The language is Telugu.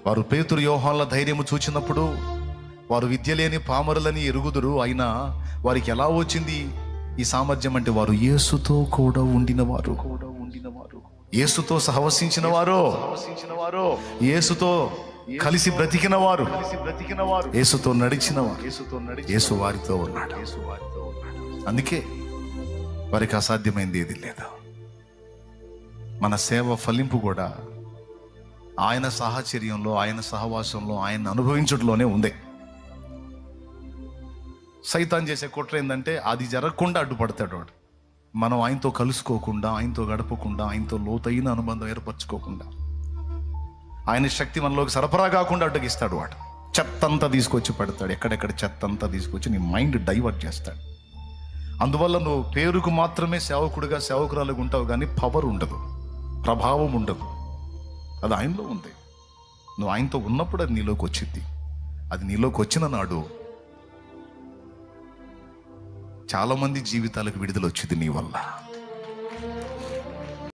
వారు పేతురు యోహానుల ధైర్యము చూచినప్పుడు వారు విద్య లేని పామరులని ఎరుగుదురు, అయినా వారికి ఎలా వచ్చింది ఈ సామర్థ్యం అంటే వారు యేసుతో కూడా ఉండినవారు, యేసుతో సహవసించిన వారు, యేసుతో కలిసి బ్రతికిన వారు, యేసుతో నడిచిన వారు, యేసు వారితో ఉన్నాడు. అందుకే వారికి అసాధ్యమైంది ఏది లేదు. మన సేవ ఫలింపు కూడా ఆయన సాహచర్యంలో, ఆయన సహవాసంలో, ఆయన అనుభవించడంలోనే ఉంది. సైతాన్ చేసే కుట్ర ఏంటంటే అది జరగకుండా అడ్డుపడతాడు వాడు. మనం ఆయనతో కలుసుకోకుండా, ఆయనతో గడపకుండా, ఆయనతో లోతైన అనుబంధం ఏర్పరచుకోకుండా, ఆయన శక్తి మనలోకి సరఫరా కాకుండా అడ్డగిస్తాడు వాడు. చెత్తంతా తీసుకొచ్చి పెడతాడు, ఎక్కడెక్కడ చెత్తంతా తీసుకొచ్చి నీ మైండ్ డైవర్ట్ చేస్తాడు. అందువల్ల నువ్వు పేరుకు మాత్రమే సేవకుడిగా, సేవకురాలుగా ఉంటావు, కానీ పవర్ ఉండదు, ప్రభావం ఉండదు. అది ఆయనలో ఉంది. నువ్వు ఆయనతో ఉన్నప్పుడు అది నీలోకి వచ్చింది. అది నీలోకి వచ్చిన నాడు చాలామంది జీవితాలకు విడుదల వచ్చింది నీ వల్ల.